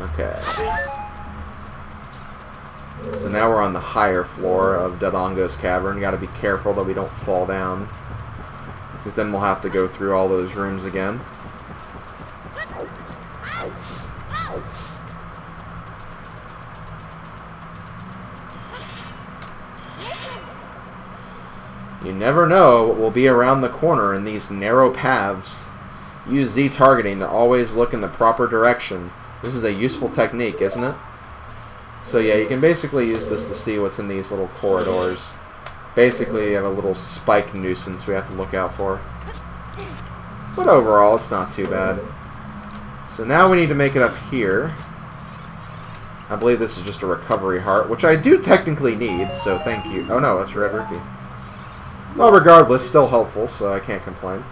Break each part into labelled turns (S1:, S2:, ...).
S1: Okay. So now we're on the higher floor of Dodongo's Cavern. Gotta be careful that we don't fall down, because then we'll have to go through all those rooms again. You never know what will be around the corner in these narrow paths. Use Z targeting to always look in the proper direction. This is a useful technique, isn't it? So yeah, you can basically use this to see what's in these little corridors. Basically, you have a little spike nuisance we have to look out for. But overall, it's not too bad. So now we need to make it up here. I believe this is just a recovery heart, which I do technically need, so thank you. Oh no, that's Red Rupee. Well, regardless, still helpful, so I can't complain.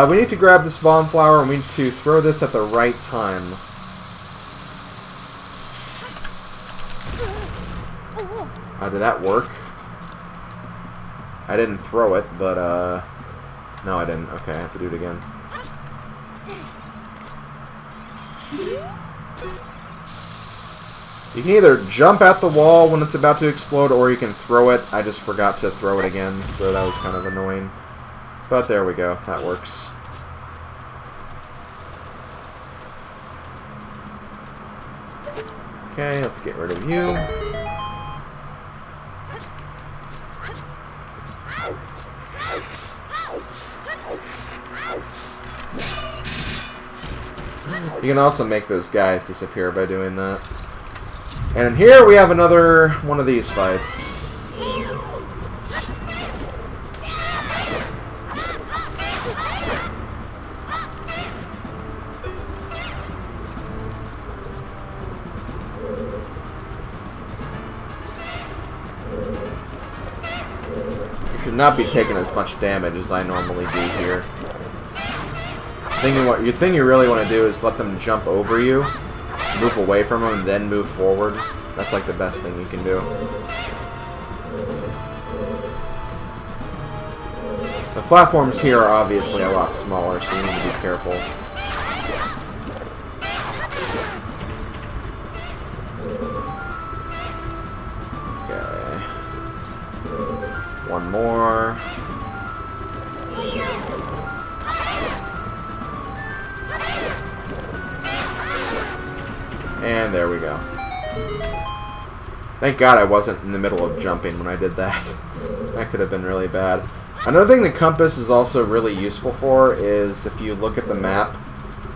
S1: We need to grab this bomb flower, and we need to throw this at the right time. Did that work? I didn't throw it, but, no, I didn't. Okay, I have to do it again. You can either jump at the wall when it's about to explode, or you can throw it. I just forgot to throw it again, so that was kind of annoying. But there we go. That works. Okay, let's get rid of you. You can also make those guys disappear by doing that. And here we have another one of these fights. You should not be taking as much damage as I normally do here. The thing you really want to do is let them jump over you, move away from them, and then move forward. That's like the best thing you can do. The platforms here are obviously a lot smaller, so you need to be careful. Okay. One more. And there we go. Thank God I wasn't in the middle of jumping when I did that. That could have been really bad. Another thing the compass is also really useful for is if you look at the map,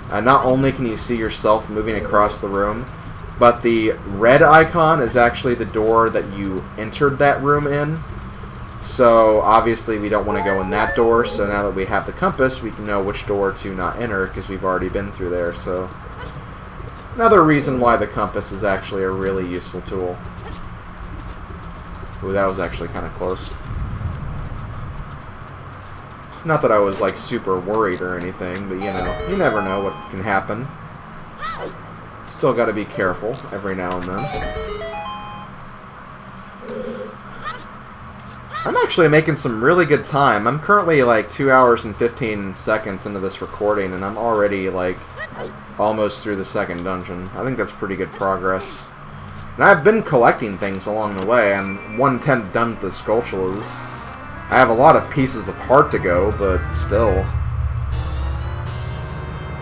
S1: not only can you see yourself moving across the room, but the red icon is actually the door that you entered that room in. So obviously we don't want to go in that door, so now that we have the compass, we can know which door to not enter because we've already been through there. So another reason why the compass is actually a really useful tool. Ooh, that was actually kind of close. Not that I was, like, super worried or anything, but, you know, you never know what can happen. Still gotta be careful every now and then. I'm actually making some really good time. I'm currently, like, 2 hours and 15 seconds into this recording, and I'm already, like, almost through the second dungeon. I think that's pretty good progress. And I've been collecting things along the way. I'm 1/10 done with the Skulltulas. I have a lot of pieces of heart to go, but still.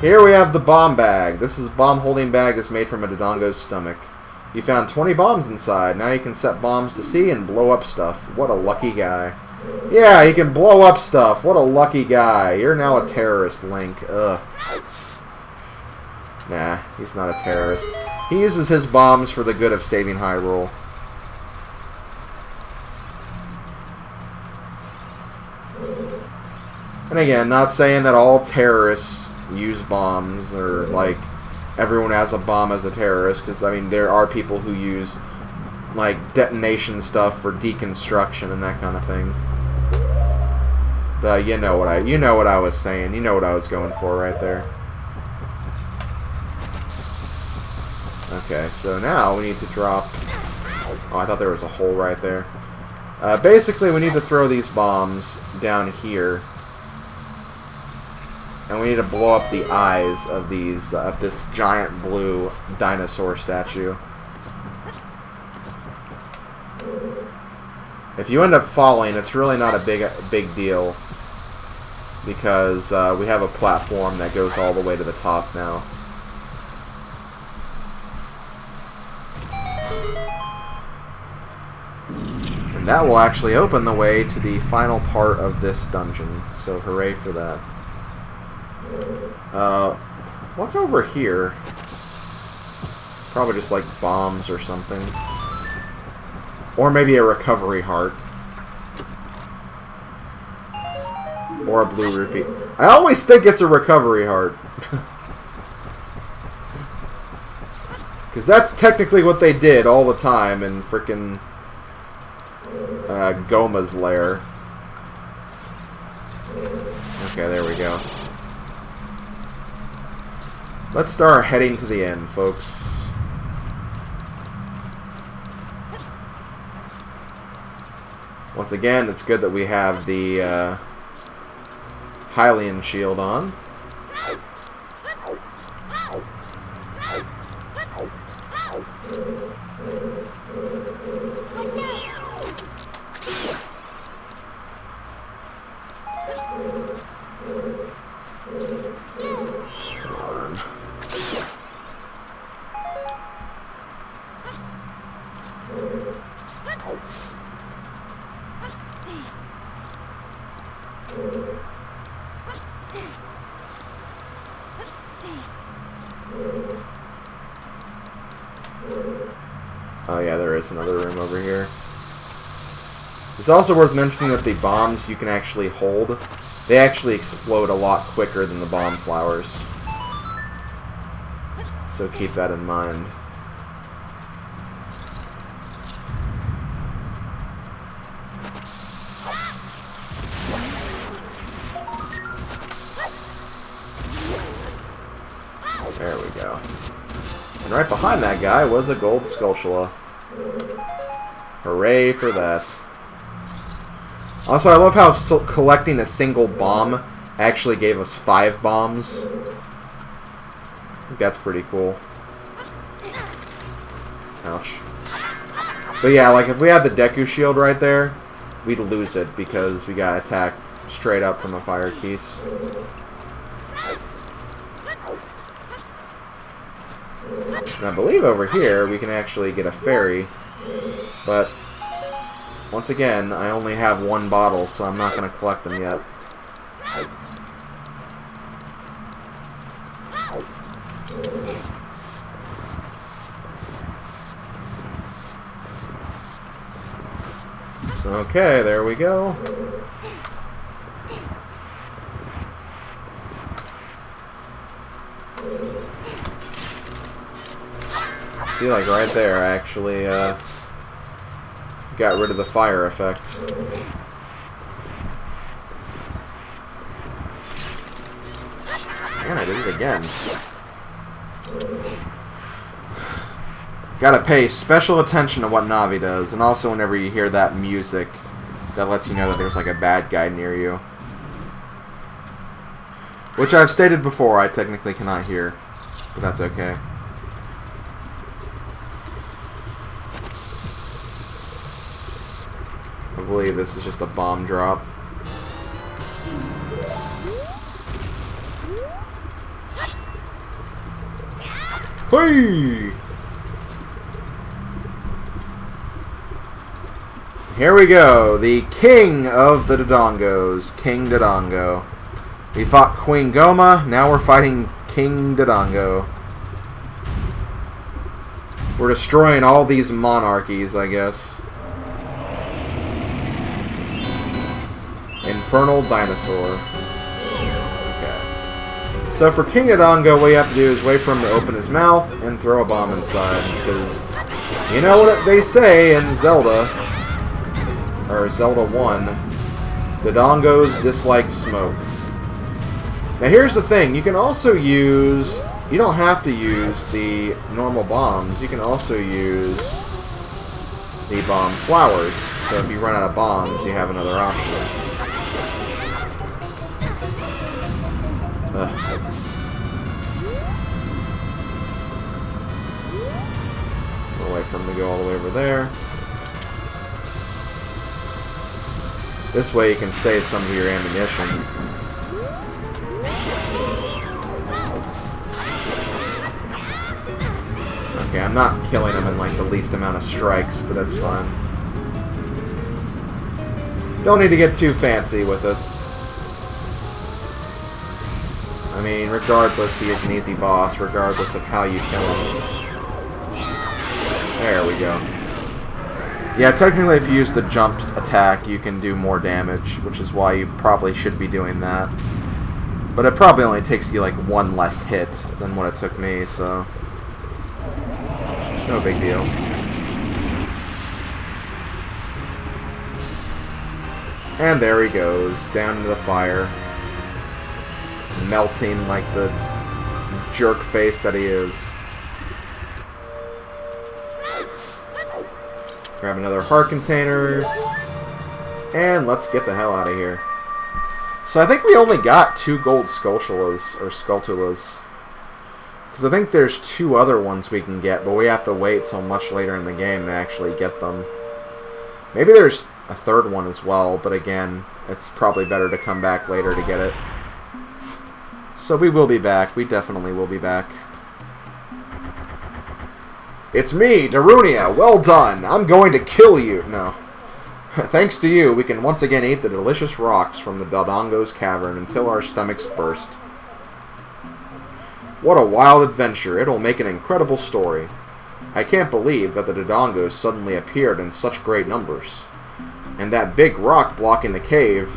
S1: Here we have the bomb bag. This is a bomb holding bag that's made from a Dodongo's stomach. You found 20 bombs inside. Now you can set bombs to sea and blow up stuff. What a lucky guy. Yeah, he can blow up stuff. What a lucky guy. You're now a terrorist, Link. Ugh. Nah, he's not a terrorist. He uses his bombs for the good of saving Hyrule. And again, not saying that all terrorists use bombs, or, like, everyone has a bomb as a terrorist, because, I mean, there are people who use, like, detonation stuff for deconstruction and that kind of thing. But you know what I was saying. You know what I was going for right there. Okay, so now we need to drop... Oh, I thought there was a hole right there. Basically, we need to throw these bombs down here. And we need to blow up the eyes of these of this giant blue dinosaur statue. If you end up falling, it's really not a big deal, because we have a platform that goes all the way to the top now. And that will actually open the way to the final part of this dungeon, so hooray for that. What's over here? Probably just like bombs or something. Or maybe a recovery heart. Or a blue rupee. I always think it's a recovery heart. Because that's technically what they did all the time in frickin' Goma's lair. Okay, there we go. Let's start heading to the end, folks. Once again, it's good that we have the Hylian shield on. Oh yeah, there is another room over here. It's also worth mentioning that the bombs you can actually hold, they actually explode a lot quicker than the bomb flowers. So keep that in mind. There we go. And right behind that guy was a gold Skulltula. Hooray for that. Also, I love how collecting a single bomb actually gave us 5 bombs. I think that's pretty cool. Ouch. But yeah, like if we had the Deku shield right there, we'd lose it because we got attacked straight up from a fire keys. And I believe over here we can actually get a fairy, but once again, I only have 1 bottle, so I'm not going to collect them yet. Okay, there we go. See, like right there, I actually got rid of the fire effect. Man, I did it again. Gotta pay special attention to what Navi does, and also whenever you hear that music, that lets you know that there's like a bad guy near you. Which I've stated before, I technically cannot hear, but that's okay. I believe this is just a bomb drop. Hey! Here we go, the king of the Dodongos, King Dodongo. We fought Queen Goma, now we're fighting King Dodongo. We're destroying all these monarchies, I guess. Infernal Dinosaur. Okay. So for King Dodongo, what you have to do is wait for him to open his mouth and throw a bomb inside, because you know what they say in Zelda, or Zelda 1, Dodongos dislike smoke. Now here's the thing, you can also use, you don't have to use the normal bombs, you can also use the bomb flowers. So if you run out of bombs, you have another option. Ugh. We'll wait for him to go all the way over there. This way you can save some of your ammunition. Okay, I'm not killing him in like the least amount of strikes, but that's fine. Don't need to get too fancy with it. I mean, regardless, he is an easy boss, regardless of how you kill him. There we go. Yeah, technically if you use the jumped attack, you can do more damage, which is why you probably should be doing that. But it probably only takes you like one less hit than what it took me, so... no big deal. And there he goes, down into the fire. Melting like the jerk face that he is. Grab another heart container. And let's get the hell out of here. So I think we only got 2 gold Skulltulas, or Skulltulas. Because I think there's 2 other ones we can get, but we have to wait till much later in the game to actually get them. Maybe there's a 3rd one as well, but again, it's probably better to come back later to get it. So we will be back. We definitely will be back. It's me, Darunia. Well done. I'm going to kill you. No. Thanks to you, we can once again eat the delicious rocks from the Dodongos Cavern until our stomachs burst. What a wild adventure. It'll make an incredible story. I can't believe that the Dodongos suddenly appeared in such great numbers. And that big rock blocking the cave,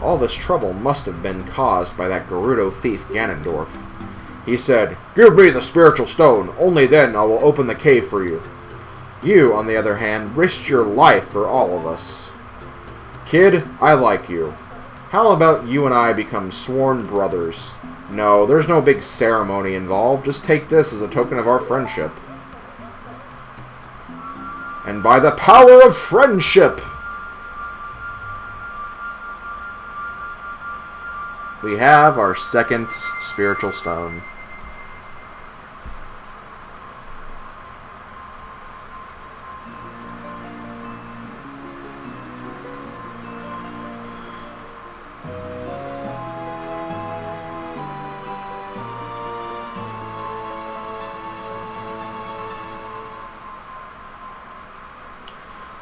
S1: all this trouble must have been caused by that Gerudo thief Ganondorf. He said, "Give me the spiritual stone, only then I will open the cave for you." You, on the other hand, risked your life for all of us. Kid, I like you. How about you and I become sworn brothers? No, there's no big ceremony involved. Just take this as a token of our friendship. And by the power of friendship, we have our 2nd spiritual stone.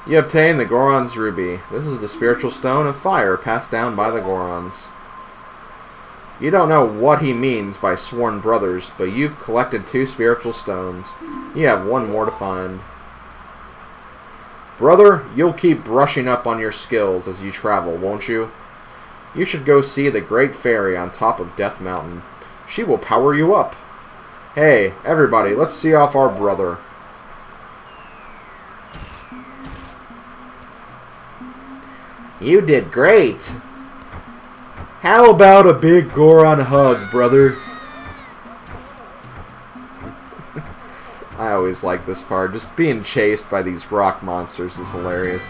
S1: You obtain the Goron's Ruby. This is the spiritual stone of fire passed down by the Gorons. You don't know what he means by sworn brothers, but you've collected 2 spiritual stones. You have 1 more to find. Brother, you'll keep brushing up on your skills as you travel, won't you? You should go see the Great Fairy on top of Death Mountain. She will power you up. Hey, everybody, let's see off our brother. You did great. How about a big Goron hug, brother? I always like this part. Just being chased by these rock monsters is hilarious.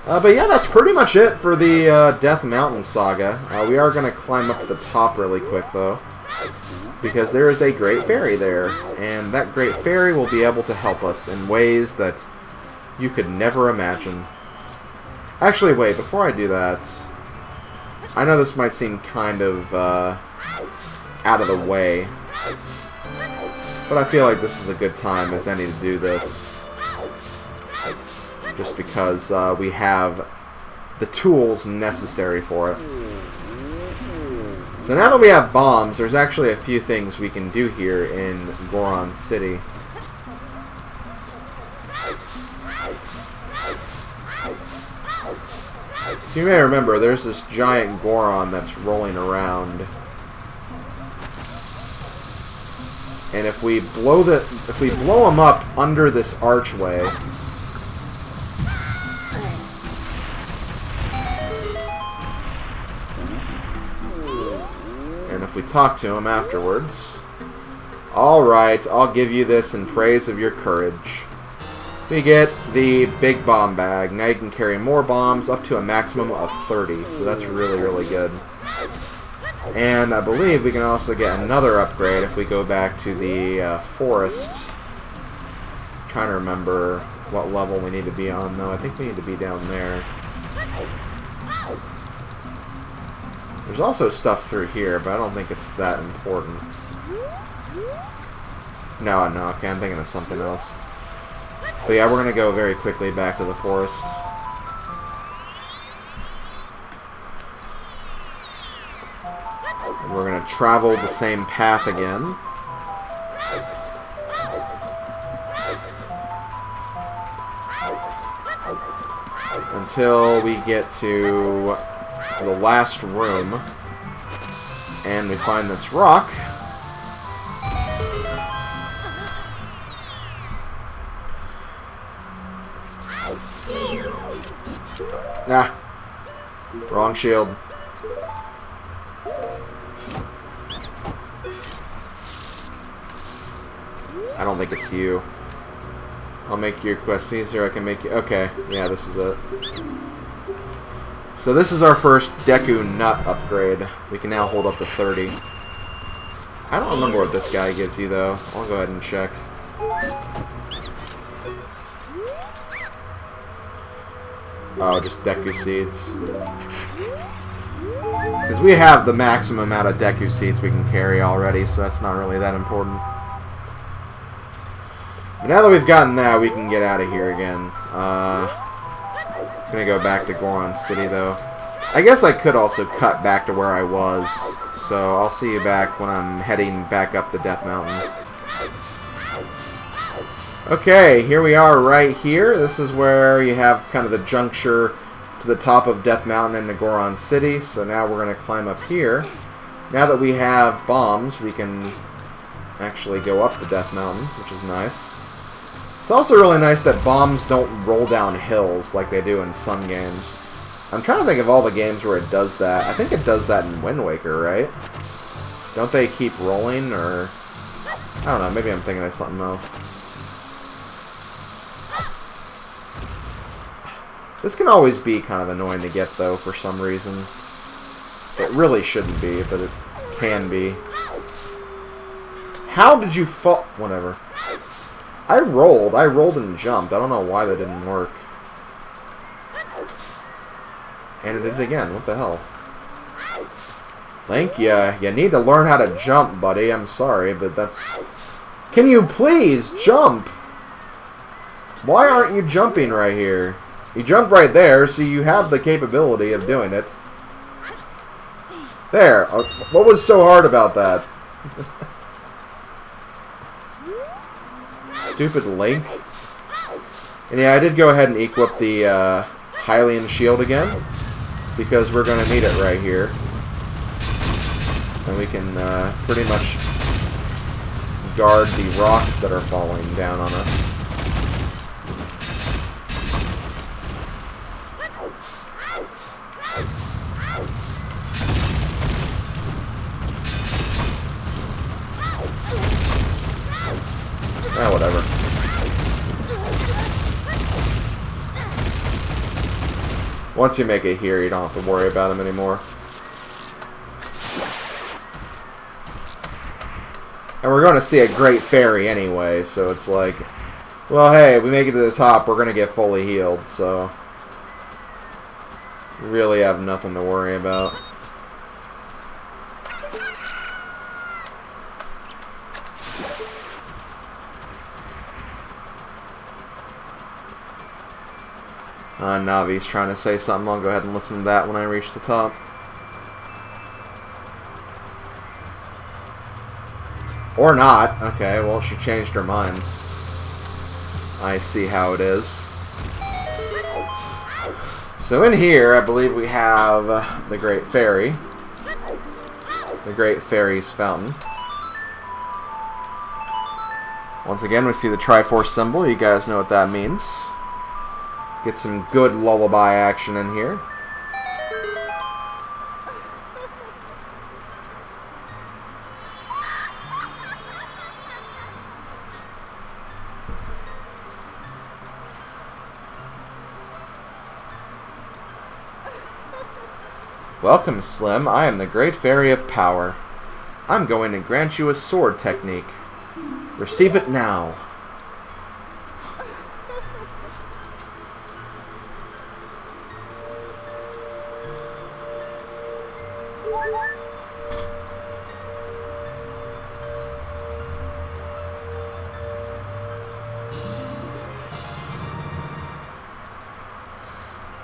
S1: But yeah, that's pretty much it for the Death Mountain saga. We are going to climb up to the top really quick, though, because there is a Great Fairy there, and that Great Fairy will be able to help us in ways that you could never imagine. Actually, wait, before I do that, I know this might seem kind of out of the way, but I feel like this is a good time as any to do this, just because we have the tools necessary for it. So now that we have bombs, there's actually a few things we can do here in Goron City. You may remember, there's this giant Goron that's rolling around. And if we blow him up under this archway, and if we talk to him afterwards, alright, I'll give you this in praise of your courage. we get the big bomb bag. Now you can carry more bombs up to a maximum of 30, so that's really, really good. And I believe we can also get another upgrade if we go back to the forest. I'm trying to remember what level we need to be on, though. I think we need to be down there. There's also stuff through here, but I don't think it's that important. No, okay, I'm thinking of something else. But yeah, we're going to go very quickly back to the forest. And we're going to travel the same path again. Until we get to the last room. And we find this rock. Nah. Wrong shield. I don't think it's you. I'll make your quest easier. I can make you... Okay. Yeah, this is it. So this is our first Deku Nut upgrade. We can now hold up to 30. I don't remember what this guy gives you, though. I'll go ahead and check. Oh, just Deku Seeds. Because we have the maximum amount of Deku Seeds we can carry already, so that's not really that important. But now that we've gotten that, we can get out of here again. I'm gonna go back to Goron City, though. I guess I could also cut back to where I was, so I'll see you back when I'm heading back up to Death Mountain. Okay, here we are right here. This is where you have kind of the juncture to the top of Death Mountain into Goron City. So now we're going to climb up here. Now that we have bombs, we can actually go up to Death Mountain, which is nice. It's also really nice that bombs don't roll down hills like they do in some games. I'm trying to think of all the games where it does that. I think it does that in Wind Waker, right? Don't they keep rolling, or... I don't know, maybe I'm thinking of something else. This can always be kind of annoying to get, though, for some reason. It really shouldn't be, but it can be. How did you fall? Whatever. I rolled and jumped. I don't know why that didn't work. And it did it again. What the hell? Link, you need to learn how to jump, buddy. I'm sorry, but that's... Can you please jump? Why aren't you jumping right here? You jumped right there, so you have the capability of doing it. There. What was so hard about that? Stupid Link. And yeah, I did go ahead and equip the Hylian shield again, because we're going to need it right here. And we can pretty much guard the rocks that are falling down on us. Whatever. Once you make it here, you don't have to worry about them anymore. And we're going to see a great fairy anyway, so it's like, well, hey, we make it to the top, we're going to get fully healed, so we really have nothing to worry about. Navi's trying to say something. I'll go ahead and listen to that when I reach the top. Or not. Okay, well, she changed her mind. I see how it is. So in here, I believe we have the Great Fairy. The Great Fairy's Fountain. Once again, we see the Triforce symbol. You guys know what that means. Get some good lullaby action in here. Welcome, Slim. I am the Great Fairy of Power. I'm going to grant you a sword technique. Receive it now.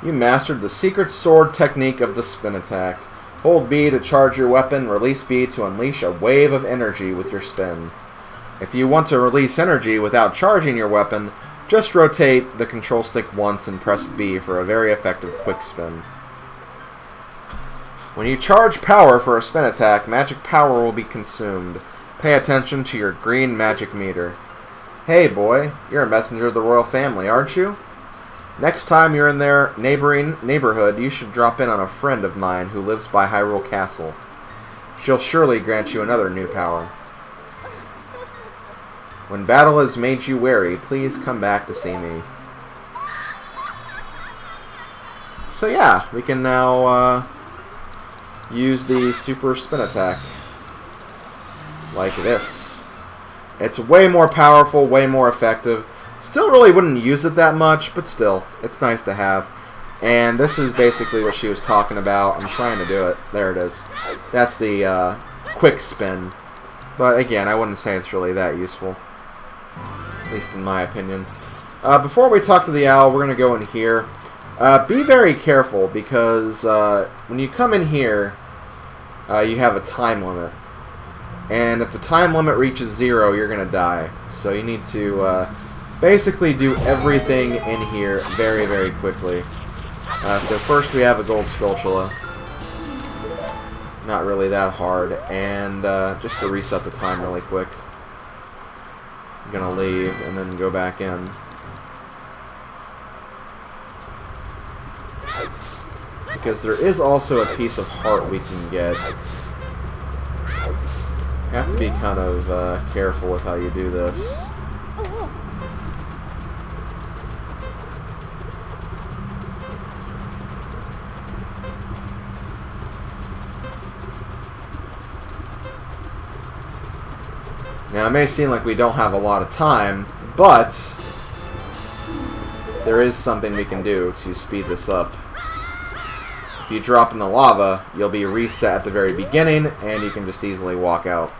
S1: You mastered the secret sword technique of the spin attack. Hold B to charge your weapon, release B to unleash a wave of energy with your spin. If you want to release energy without charging your weapon, just rotate the control stick once and press B for a very effective quick spin. When you charge power for a spin attack, magic power will be consumed. Pay attention to your green magic meter. Hey boy, you're a messenger of the royal family, aren't you? Next time you're in their neighborhood, you should drop in on a friend of mine who lives by Hyrule Castle. She'll surely grant you another new power. When battle has made you wary, please come back to see me. So yeah, we can now use the super spin attack. Like this. It's way more powerful, way more effective. Still really wouldn't use it that much, but still, it's nice to have. And this is basically what she was talking about. I'm trying to do it. There it is. That's the quick spin. But again, I wouldn't say it's really that useful. At least in my opinion. Before we talk to the owl, we're going to go in here. Be very careful, because when you come in here, you have a time limit. And if the time limit reaches 0, you're going to die. So you need to basically do everything in here very, very quickly. So first we have a gold Skulltula. Not really that hard. And just to reset the time really quick. I'm going to leave and then go back in. Because there is also a piece of heart we can get. You have to be kind of careful with how you do this. Now, it may seem like we don't have a lot of time, but there is something we can do to speed this up. If you drop in the lava, you'll be reset at the very beginning, and you can just easily walk out.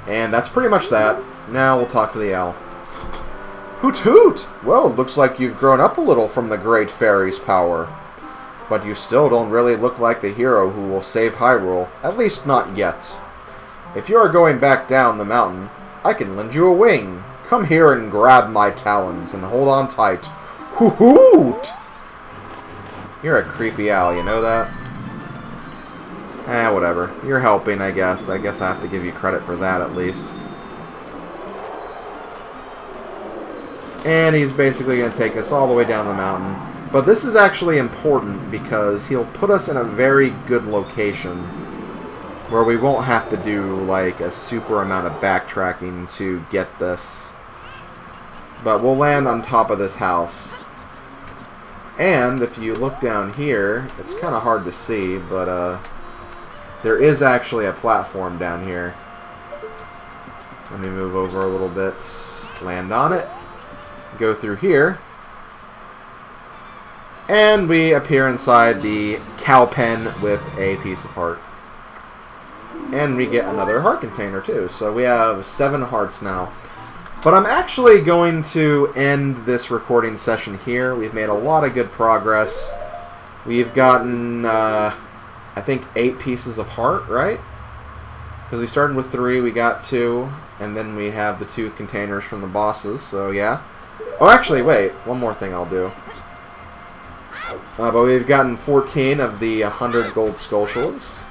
S1: And that's pretty much that. Now we'll talk to the owl. Hoot hoot! Well, it looks like you've grown up a little from the Great Fairy's power. But you still don't really look like the hero who will save Hyrule, at least not yet. If you are going back down the mountain, I can lend you a wing. Come here and grab my talons and hold on tight. Hoot hoot! You're a creepy owl, you know that? Whatever. You're helping, I guess. I guess I have to give you credit for that, at least. And he's basically going to take us all the way down the mountain. But this is actually important because he'll put us in a very good location where we won't have to do, like, a super amount of backtracking to get this. But we'll land on top of this house. And if you look down here, it's kind of hard to see, but there is actually a platform down here. Let me move over a little bit, land on it, go through here, and we appear inside the cow pen with a piece of heart. And we get another heart container too, so we have 7 hearts now. But I'm actually going to end this recording session here. We've made a lot of good progress. We've gotten, I think, 8 pieces of heart, right? Because we started with 3, we got 2, and then we have the 2 containers from the bosses, so yeah. Oh, actually, wait, one more thing I'll do. But we've gotten 14 of the 100 gold Skulltulas.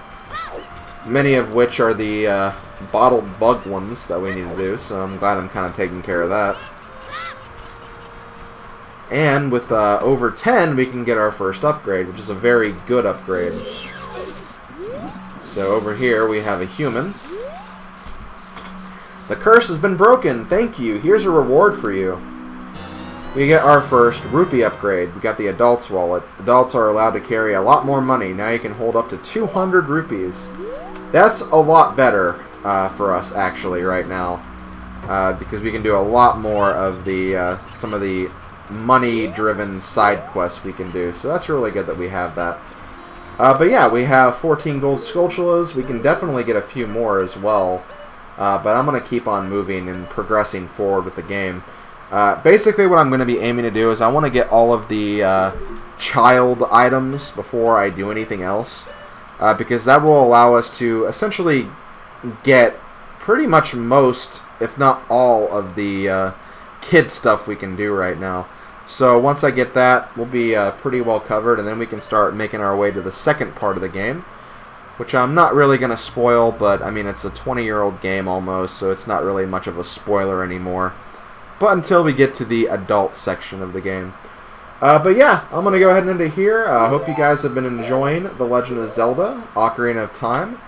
S1: Many of which are the bottled bug ones that we need to do, so I'm glad I'm kind of taking care of that. And with over 10, we can get our first upgrade, which is a very good upgrade. So over here, we have a human. The curse has been broken. Thank you. Here's a reward for you. we get our first rupee upgrade. We got the adults wallet. Adults are allowed to carry a lot more money. Now you can hold up to 200 rupees. That's a lot better for us, actually, right now. Because we can do a lot more of the some of the money-driven side quests we can do. So that's really good that we have that. But yeah, we have 14 gold Skulltulas. We can definitely get a few more as well. But I'm going to keep on moving and progressing forward with the game. Basically what I'm going to be aiming to do is I want to get all of the child items before I do anything else. Because that will allow us to essentially get pretty much most, if not all, of the kid stuff we can do right now. So once I get that, we'll be pretty well covered, and then we can start making our way to the second part of the game, which I'm not really going to spoil, but I mean, it's a 20-year-old game almost, so it's not really much of a spoiler anymore. But until we get to the adult section of the game. But yeah, I'm going to go ahead and end it here. I hope you guys have been enjoying The Legend of Zelda, Ocarina of Time.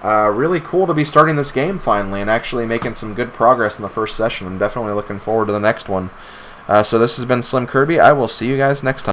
S1: Really cool to be starting this game finally and actually making some good progress in the first session. I'm definitely looking forward to the next one. So this has been SlimKirby. I will see you guys next time.